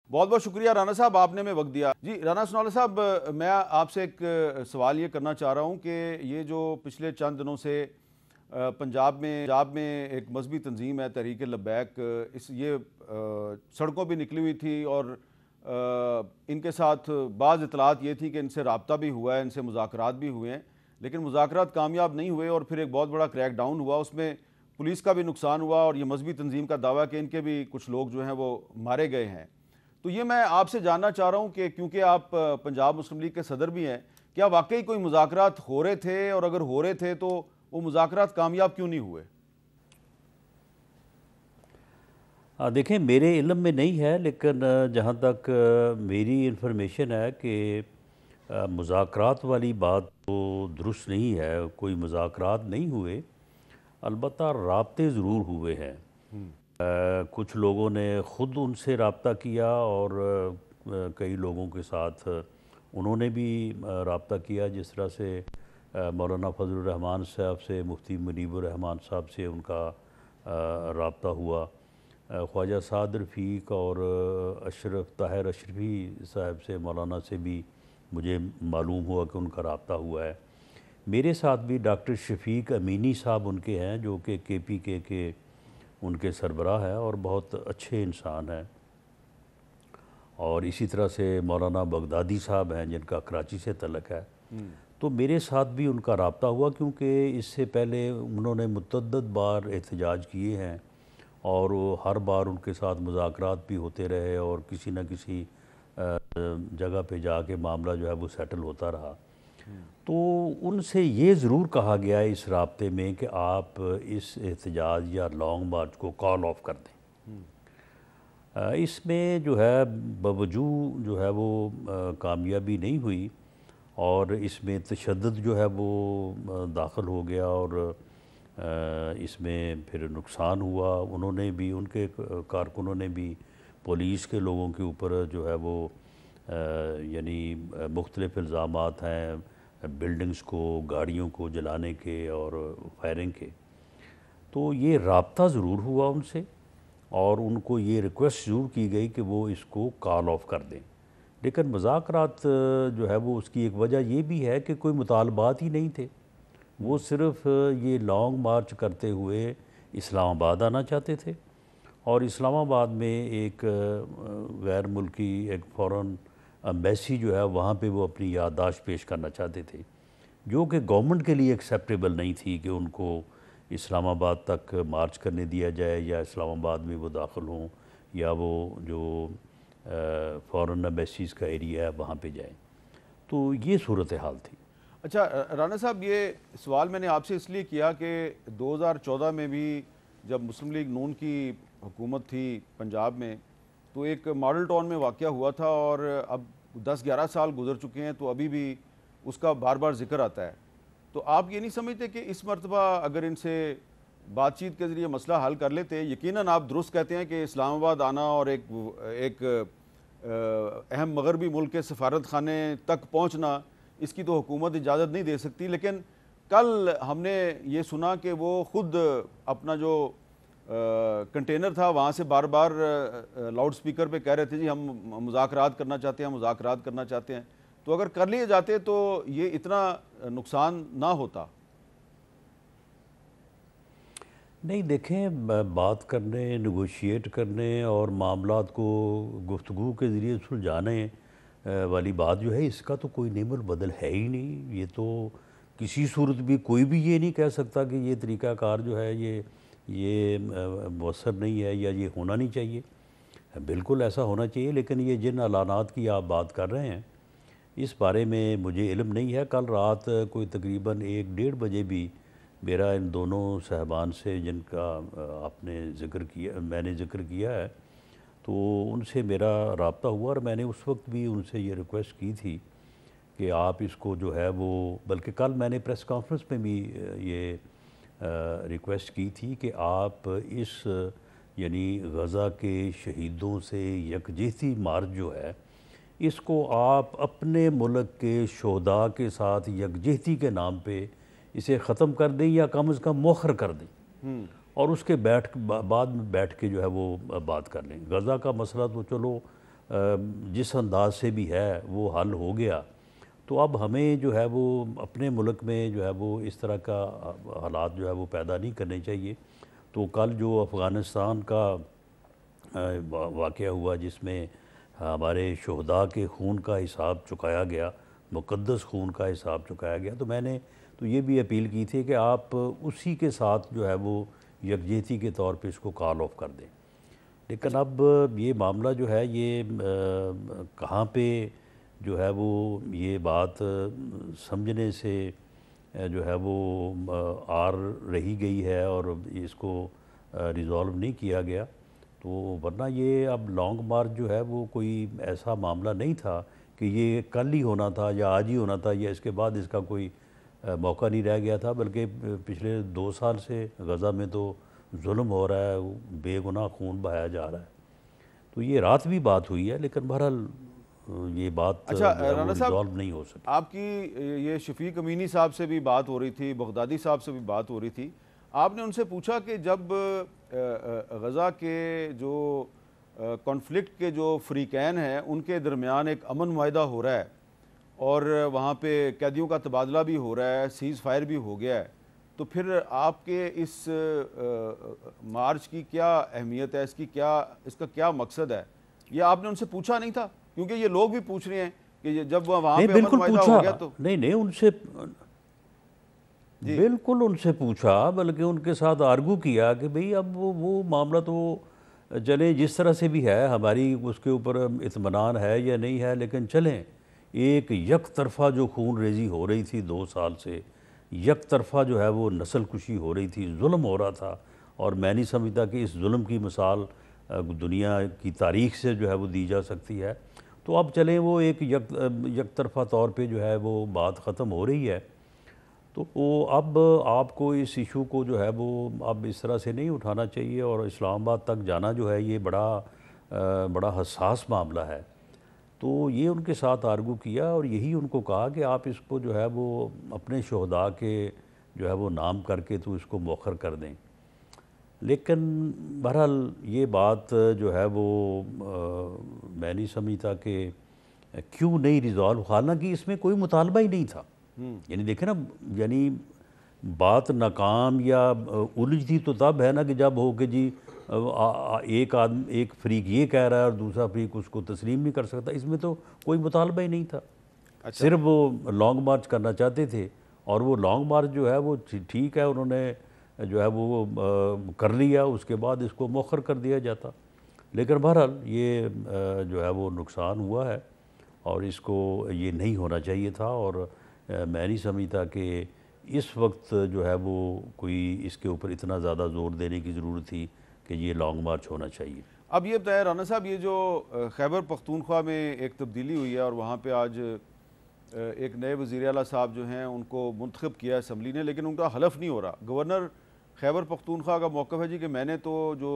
بہت بہت شکریہ رانا صاحب، آپ نے ہمیں وقت دیا۔ جی رانا سنولا صاحب، میں آپ سے ایک سوال یہ کرنا چاہ رہا ہوں کہ یہ جو پچھلے چند دنوں سے پنجاب میں ایک مذہبی تنظیم ہے تحریک لبیک، یہ سڑکوں پہ نکلی ہوئی تھی، اور ان کے ساتھ بعض اطلاعات یہ تھی کہ ان سے رابطہ بھی ہوا ہے، ان سے مذاکرات بھی ہوئے ہیں، لیکن مذاکرات کامیاب نہیں ہوئے، اور پھر ایک بہت بڑا کریک ڈاؤن ہوا، اس میں پولیس کا بھی نقصان ہوا، اور یہ مذہبی تنظیم کا دعویٰ کہ ان کے بھی کچھ لوگ جو ہیں وہ مارے گئے ہیں۔ تو یہ میں آپ سے جاننا چاہ رہا ہوں کہ کیونکہ آپ پنجاب مسلم لیگ کے صدر بھی ہیں، کیا واقعی کوئی مذاکرات ہو رہے تھے، اور اگر ہو رہے تھے تو وہ مذاکرات کامیاب کیوں نہیں ہوئے؟ دیکھیں، میرے علم میں نہیں ہے، لیکن جہاں تک میری انفارمیشن ہے کہ مذاکرات والی بات تو درست نہیں ہے، کوئی مذاکرات نہیں ہوئے، البتہ رابطے ضرور ہوئے ہیں۔ کچھ لوگوں نے خود ان سے رابطہ کیا، اور کئی لوگوں کے ساتھ انہوں نے بھی رابطہ کیا، جس طرح سے مولانا فضل الرحمان صاحب سے، مفتی منیب الرحمان صاحب سے ان کا رابطہ ہوا، خواجہ سعد رفیق اور اشرف طاہر اشرفی صاحب سے، مولانا سے بھی مجھے معلوم ہوا کہ ان کا رابطہ ہوا ہے۔ میرے ساتھ بھی ڈاکٹر شفیق امینی صاحب ان کے ہیں، جو کہ KPK کے ان کے سربراہ ہیں اور بہت اچھے انسان ہیں، اور اسی طرح سے مولانا بغدادی صاحب ہیں جن کا کراچی سے تعلق ہے۔ تو میرے ساتھ بھی ان کا رابطہ ہوا، کیونکہ اس سے پہلے انہوں نے متعدد بار احتجاج کیے ہیں، اور وہ ہر بار ان کے ساتھ مذاکرات بھی ہوتے رہے، اور کسی نہ کسی جگہ پہ جا کے معاملہ جو ہے وہ سیٹل ہوتا رہا۔ تو ان سے یہ ضرور کہا گیا ہے اس رابطے میں کہ آپ اس احتجاج یا لانگ مارچ کو کال آف کر دیں۔ اس میں جو ہے باوجود جو ہے وہ کامیابی نہیں ہوئی، اور اس میں تشدد جو ہے وہ داخل ہو گیا، اور اس میں پھر نقصان ہوا۔ انہوں نے بھی، ان کے کارکنوں نے بھی پولیس کے لوگوں کے اوپر جو ہے وہ یعنی مختلف الزامات ہیں، بلڈنگز کو، گاڑیوں کو جلانے کے اور فائرنگ کے۔ تو یہ رابطہ ضرور ہوا ان سے، اور ان کو یہ ریکویسٹ ضرور کی گئی کہ وہ اس کو کال آف کر دیں، لیکن مذاکرات جو ہے وہ اس کی ایک وجہ یہ بھی ہے کہ کوئی مطالبات ہی نہیں تھے۔ وہ صرف یہ لانگ مارچ کرتے ہوئے اسلام آباد آنا چاہتے تھے، اور اسلام آباد میں ایک غیر ملکی ایک فورن ایمبیسی جو ہے وہاں پہ وہ اپنی یادداشت پیش کرنا چاہتے تھے، جو کہ گورنمنٹ کے لیے ایکسیپٹیبل نہیں تھی کہ ان کو اسلام آباد تک مارچ کرنے دیا جائے، یا اسلام آباد میں وہ داخل ہوں، یا وہ جو فورن ایمبیسیز کا ایریا ہے وہاں پہ جائیں۔ تو یہ صورتحال تھی۔ اچھا رانا صاحب، یہ سوال میں نے آپ سے اس لیے کیا کہ 2014 میں بھی جب مسلم لیگ نون کی حکومت تھی پنجاب میں، تو ایک ماڈل ٹاؤن میں واقعہ ہوا تھا، اور اب 10-11 سال گزر چکے ہیں، تو ابھی بھی اس کا بار بار ذکر آتا ہے۔ تو آپ یہ نہیں سمجھتے کہ اس مرتبہ اگر ان سے بات چیت کے ذریعے مسئلہ حل کر لیتے؟ یقیناً آپ درست کہتے ہیں کہ اسلام آباد آنا اور ایک اہم مغربی ملک کے سفارت خانے تک پہنچنا، اس کی تو حکومت اجازت نہیں دے سکتی، لیکن کل ہم نے یہ سنا کہ وہ خود اپنا جو کنٹینر تھا وہاں سے بار بار لاؤڈ سپیکر پہ کہہ رہے تھے جی ہم مذاکرات کرنا چاہتے ہیں، مذاکرات کرنا چاہتے ہیں۔ تو اگر کر لیے جاتے تو یہ اتنا نقصان نہ ہوتا۔ نہیں، دیکھیں، بات کرنے، نیگوشیٹ کرنے اور معاملات کو گفتگو کے ذریعے سلجھانے والی بات جو ہے، اس کا تو کوئی نعم البدل ہے ہی نہیں۔ یہ تو کسی صورت بھی کوئی بھی یہ نہیں کہہ سکتا کہ یہ طریقہ کار جو ہے یہ مؤثر نہیں ہے یا یہ ہونا نہیں چاہیے۔ بالکل ایسا ہونا چاہیے، لیکن یہ جن اعلانات کی آپ بات کر رہے ہیں اس بارے میں مجھے علم نہیں ہے۔ کل رات کوئی تقریباً 1-1:30 بجے بھی میرا ان دونوں صاحبان سے جن کا آپ نے ذکر کیا، میں نے ذکر کیا ہے، تو ان سے میرا رابطہ ہوا، اور میں نے اس وقت بھی ان سے یہ ریکویسٹ کی تھی کہ آپ اس کو جو ہے وہ، بلکہ کل میں نے پریس کانفرنس میں بھی یہ ریکویسٹ کی تھی کہ آپ اس یعنی غزہ کے شہیدوں سے یکجہتی مارچ جو ہے، اس کو آپ اپنے ملک کے شہداء کے ساتھ یکجہتی کے نام پہ اسے ختم کر دیں، یا کم از کم مؤخر کر دیں، اور اس کے بعد میں بیٹھ کے جو ہے وہ بات کر لیں۔ غزہ کا مسئلہ تو چلو جس انداز سے بھی ہے وہ حل ہو گیا، تو اب ہمیں جو ہے وہ اپنے ملک میں جو ہے وہ اس طرح کا حالات جو ہے وہ پیدا نہیں کرنے چاہیے۔ تو کل جو افغانستان کا واقعہ ہوا جس میں ہمارے شہداء کے خون کا حساب چکایا گیا، مقدس خون کا حساب چکایا گیا، تو میں نے تو یہ بھی اپیل کی تھی کہ آپ اسی کے ساتھ جو ہے وہ یکجہتی کے طور پہ اس کو کال آف کر دیں۔ لیکن اب یہ معاملہ جو ہے یہ کہاں پہ جو ہے وہ یہ بات سمجھنے سے جو ہے وہ آر رہی گئی ہے اور اس کو ریزالو نہیں کیا گیا، تو ورنہ یہ اب لانگ مارچ جو ہے وہ کوئی ایسا معاملہ نہیں تھا کہ یہ کل ہی ہونا تھا یا آج ہی ہونا تھا یا اس کے بعد اس کا کوئی موقع نہیں رہ گیا تھا، بلکہ پچھلے 2 سال سے غزہ میں تو ظلم ہو رہا ہے، بے گناہ خون بہایا جا رہا ہے۔ تو یہ رات بھی بات ہوئی ہے، لیکن بہرحال یہ بات جو ہے وہ رانا صاحب، ریزالو نہیں ہو سکی۔ آپ کی یہ شفیق امینی صاحب سے بھی بات ہو رہی تھی، بغدادی صاحب سے بھی بات ہو رہی تھی، آپ نے ان سے پوچھا کہ جب غزہ کے جو کانفلکٹ کے جو فریقین ہیں ان کے درمیان ایک امن معاہدہ ہو رہا ہے اور وہاں پہ قیدیوں کا تبادلہ بھی ہو رہا ہے، سیز فائر بھی ہو گیا ہے، تو پھر آپ کے اس مارچ کی کیا اہمیت ہے، اس کا کیا مقصد ہے؟ یہ آپ نے ان سے پوچھا نہیں تھا؟ کیونکہ یہ لوگ بھی پوچھ رہے ہیں کہ جب وہاں نہیں پہ امن بالکل معاہدہ پوچھا، ہو گیا تو نہیں ان سے بالکل ان سے پوچھا، بلکہ ان کے ساتھ آرگو کیا کہ بھئی اب وہ معاملہ تو چلیں جس طرح سے بھی ہے، ہماری اس کے اوپر اطمینان ہے یا نہیں ہے، لیکن چلیں ایک یک طرفہ جو خون ریزی ہو رہی تھی 2 سال سے، یک طرفہ جو ہے وہ نسل کشی ہو رہی تھی، ظلم ہو رہا تھا، اور میں نہیں سمجھتا کہ اس ظلم کی مثال دنیا کی تاریخ سے جو ہے وہ دی جا سکتی ہے۔ تو اب چلیں وہ ایک یک طرفہ طور پہ جو ہے وہ بات ختم ہو رہی ہے، تو وہ اب آپ کو اس ایشو کو جو ہے وہ اب اس طرح سے نہیں اٹھانا چاہیے، اور اسلام آباد تک جانا جو ہے یہ بڑا حساس معاملہ ہے۔ تو یہ ان کے ساتھ آرگو کیا اور یہی ان کو کہا کہ آپ اس کو جو ہے وہ اپنے شہداء کے جو ہے وہ نام کر کے تو اس کو مؤخر کر دیں، لیکن بہرحال یہ بات جو ہے وہ میں نہیں سمجھتا کہ کیوں نہیں ریزالو، حالانکہ اس میں کوئی مطالبہ ہی نہیں تھا۔ یعنی دیکھیں نا، یعنی بات ناکام یا الجھتی تو تب ہے نا کہ جب ہو کہ جی ایک فریق یہ کہہ رہا ہے اور دوسرا فریق اس کو تسلیم نہیں کر سکتا۔ اس میں تو کوئی مطالبہ ہی نہیں تھا، صرف وہ لانگ مارچ کرنا چاہتے تھے، اور وہ لانگ مارچ جو ہے وہ ٹھیک ہے، انہوں نے جو ہے وہ کر لیا، اس کے بعد اس کو مؤخر کر دیا جاتا۔ لیکن بہرحال یہ جو ہے وہ نقصان ہوا ہے اور اس کو یہ نہیں ہونا چاہیے تھا، اور میں نہیں سمجھتا کہ اس وقت جو ہے وہ کوئی اس کے اوپر اتنا زیادہ زور دینے کی ضرورت تھی کہ یہ لانگ مارچ ہونا چاہیے۔ اب یہ بتائیں رانا صاحب، یہ جو خیبر پختونخوا میں ایک تبدیلی ہوئی ہے اور وہاں پہ آج ایک نئے وزیر اعلیٰ صاحب جو ہیں ان کو منتخب کیا اسمبلی نے، لیکن ان کا حلف نہیں ہو رہا۔ گورنر خیبر پختونخوا کا موقف ہے جی کہ میں نے تو جو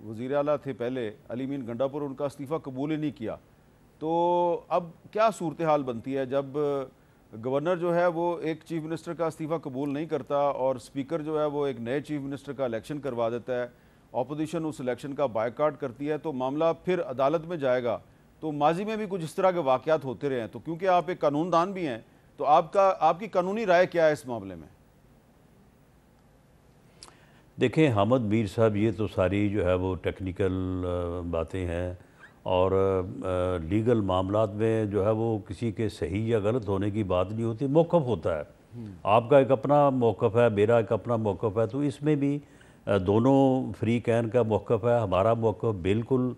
وزیر اعلیٰ تھے پہلے علی مین گنڈا پور، ان کا استعفیٰ قبول ہی نہیں کیا۔ تو اب کیا صورتحال بنتی ہے جب گورنر جو ہے وہ ایک چیف منسٹر کا استعفیٰ قبول نہیں کرتا اور اسپیکر جو ہے وہ ایک نئے چیف منسٹر کا الیکشن کروا دیتا ہے، اپوزیشن اس الیکشن کا بائیکاٹ کرتی ہے، تو معاملہ پھر عدالت میں جائے گا؟ تو ماضی میں بھی کچھ اس طرح کے واقعات ہوتے رہے ہیں، تو کیونکہ آپ ایک قانون دان بھی ہیں، تو آپ کی قانونی رائے کیا ہے اس معاملے میں؟ دیکھیں حامد میر صاحب، یہ تو ساری جو ہے وہ ٹیکنیکل باتیں ہیں، اور لیگل معاملات میں جو ہے وہ کسی کے صحیح یا غلط ہونے کی بات نہیں ہوتی، موقف ہوتا ہے۔ آپ کا ایک اپنا موقف ہے، میرا ایک اپنا موقف ہے، تو اس میں بھی دونوں فریقین کا موقف ہے۔ ہمارا موقف بالکل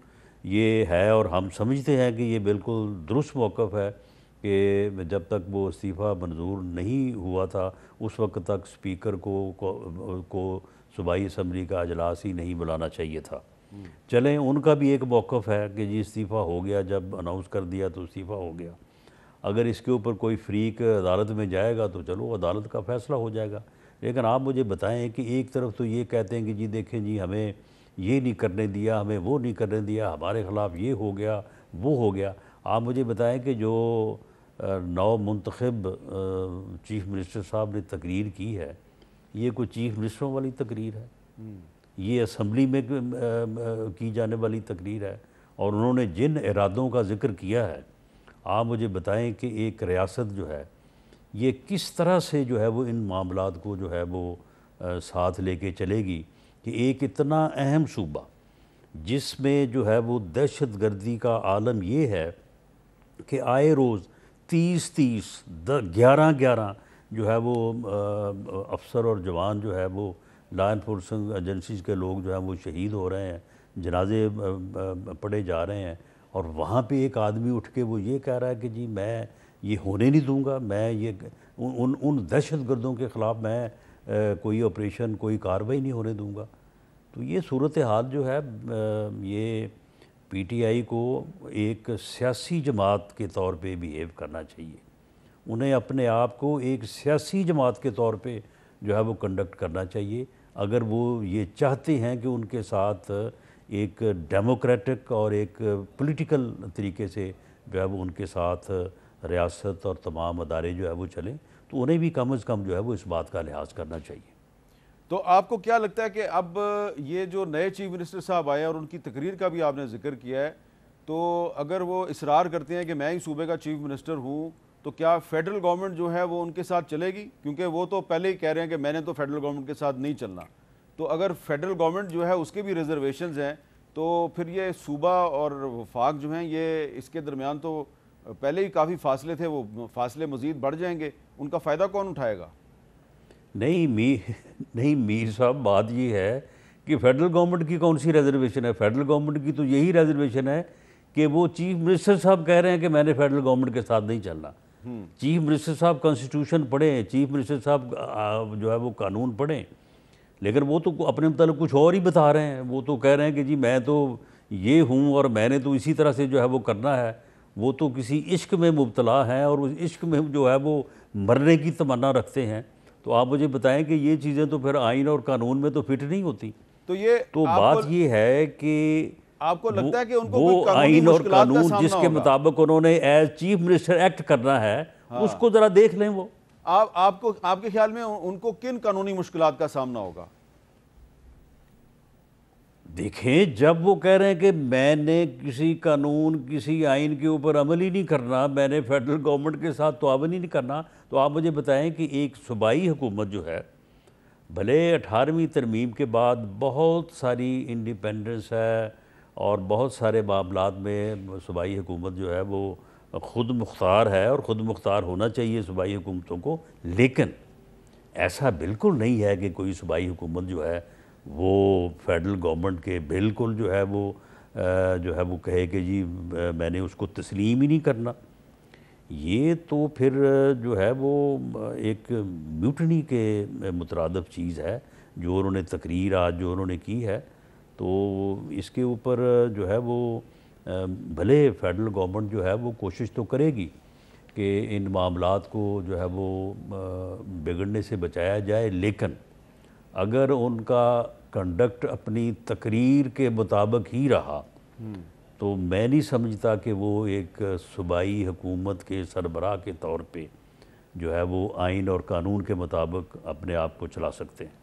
یہ ہے اور ہم سمجھتے ہیں کہ یہ بالکل درست موقف ہے کہ جب تک وہ استعفیٰ منظور نہیں ہوا تھا اس وقت تک اسپیکر کو صوبائی اسمبلی کا اجلاس ہی نہیں بلانا چاہیے تھا۔ چلیں ان کا بھی ایک موقف ہے کہ جی استعفیٰ ہو گیا، جب اناؤنس کر دیا تو استعفیٰ ہو گیا۔ اگر اس کے اوپر کوئی فریق عدالت میں جائے گا تو چلو عدالت کا فیصلہ ہو جائے گا، لیکن آپ مجھے بتائیں کہ ایک طرف تو یہ کہتے ہیں کہ جی دیکھیں جی ہمیں یہ نہیں کرنے دیا، ہمیں وہ نہیں کرنے دیا، ہمارے خلاف یہ ہو گیا وہ ہو گیا۔ آپ مجھے بتائیں کہ جو نو منتخب چیف منسٹر صاحب نے تقریر کی ہے، یہ کوئی چیف منسٹروں والی تقریر ہے؟ یہ اسمبلی میں کی جانے والی تقریر ہے؟ اور انہوں نے جن ارادوں کا ذکر کیا ہے، آپ مجھے بتائیں کہ ایک ریاست جو ہے یہ کس طرح سے جو ہے وہ ان معاملات کو جو ہے وہ ساتھ لے کے چلے گی کہ ایک اتنا اہم صوبہ جس میں جو ہے وہ دہشت گردی کا عالم یہ ہے کہ آئے روز 30 11 جو ہے وہ افسر اور جوان جو ہے وہ لا انفورسنگ ایجنسیز کے لوگ جو ہیں وہ شہید ہو رہے ہیں، جنازے پڑے جا رہے ہیں، اور وہاں پہ ایک آدمی اٹھ کے وہ یہ کہہ رہا ہے کہ جی میں یہ ہونے نہیں دوں گا، میں یہ ان دہشت گردوں کے خلاف میں کوئی آپریشن کوئی کارروائی نہیں ہونے دوں گا۔ تو یہ صورتحال جو ہے یہ پی ٹی آئی کو ایک سیاسی جماعت کے طور پہ بیہیو کرنا چاہیے، انہیں اپنے آپ کو ایک سیاسی جماعت کے طور پہ جو ہے وہ کنڈکٹ کرنا چاہیے، اگر وہ یہ چاہتے ہیں کہ ان کے ساتھ ایک ڈیموکریٹک اور ایک پولیٹیکل طریقے سے جو ہے وہ ان کے ساتھ ریاست اور تمام ادارے جو ہے وہ چلیں، تو انہیں بھی کم از کم جو ہے وہ اس بات کا لحاظ کرنا چاہیے۔ تو آپ کو کیا لگتا ہے کہ اب یہ جو نئے چیف منسٹر صاحب آئے اور ان کی تقریر کا بھی آپ نے ذکر کیا ہے، تو اگر وہ اصرار کرتے ہیں کہ میں ہی صوبے کا چیف منسٹر ہوں، تو کیا فیڈرل گورنمنٹ جو ہے وہ ان کے ساتھ چلے گی؟ کیونکہ وہ تو پہلے ہی کہہ رہے ہیں کہ میں نے تو فیڈرل گورنمنٹ کے ساتھ نہیں چلنا، تو اگر فیڈرل گورنمنٹ جو ہے اس کے بھی ریزرویشنز ہیں، تو پھر یہ صوبہ اور وفاق جو ہیں یہ اس کے درمیان تو پہلے ہی کافی فاصلے تھے، وہ فاصلے مزید بڑھ جائیں گے، ان کا فائدہ کون اٹھائے گا؟ نہیں میر صاحب، بات یہ ہے کہ فیڈرل گورنمنٹ کی کون سی ریزرویشن ہے؟ فیڈرل گورنمنٹ کی تو یہی ریزرویشن ہے کہ وہ چیف منسٹر صاحب کہہ رہے ہیں کہ میں نے فیڈرل گورنمنٹ کے ساتھ نہیں چلنا۔ چیف منسٹر صاحب کانسٹیٹیوشن پڑھیں، چیف منسٹر صاحب جو ہے وہ قانون پڑھیں، لیکن وہ تو اپنے متعلق کچھ اور ہی بتا رہے ہیں۔ وہ تو کہہ رہے ہیں کہ جی میں تو یہ ہوں اور میں نے تو اسی طرح سے جو ہے وہ کرنا ہے۔ وہ تو کسی عشق میں مبتلا ہیں اور اس عشق میں جو ہے وہ مرنے کی تمنا رکھتے ہیں۔ تو آپ مجھے بتائیں کہ یہ چیزیں تو پھر آئین اور قانون میں تو فٹ نہیں ہوتی۔ تو بات یہ ہے کہ آپ کو لگتا ہے کہ ان کو کوئی وہ قانونی آئین اور مشکلات کا قانون سامنا جس کے ہوگا؟ مطابق انہوں نے ایز چیف منسٹر ایکٹ کرنا ہے اس کو ذرا دیکھ لیں۔ وہ آپ کے خیال میں ان کو کن قانونی مشکلات کا سامنا ہوگا؟ دیکھیں، جب وہ کہہ رہے ہیں کہ میں نے کسی قانون کسی آئین کے اوپر عمل ہی نہیں کرنا، میں نے فیڈرل گورنمنٹ کے ساتھ تعاون ہی نہیں کرنا، تو آپ مجھے بتائیں کہ ایک صوبائی حکومت جو ہے، بھلے 18ویں ترمیم کے بعد بہت ساری انڈیپینڈنس ہے اور بہت سارے معاملات میں صوبائی حکومت جو ہے وہ خود مختار ہے اور خود مختار ہونا چاہیے صوبائی حکومتوں کو، لیکن ایسا بالکل نہیں ہے کہ کوئی صوبائی حکومت جو ہے وہ فیڈرل گورنمنٹ کے بالکل جو ہے وہ کہے کہ جی میں نے اس کو تسلیم ہی نہیں کرنا۔ یہ تو پھر جو ہے وہ ایک میوٹنی کے مترادف چیز ہے جو انہوں نے تقریر آج جو انہوں نے کی ہے۔ تو اس کے اوپر جو ہے وہ بھلے فیڈرل گورنمنٹ جو ہے وہ کوشش تو کرے گی کہ ان معاملات کو جو ہے وہ بگڑنے سے بچایا جائے، لیکن اگر ان کا کنڈکٹ اپنی تقریر کے مطابق ہی رہا تو میں نہیں سمجھتا کہ وہ ایک صوبائی حکومت کے سربراہ کے طور پہ جو ہے وہ آئین اور قانون کے مطابق اپنے آپ کو چلا سکتے ہیں۔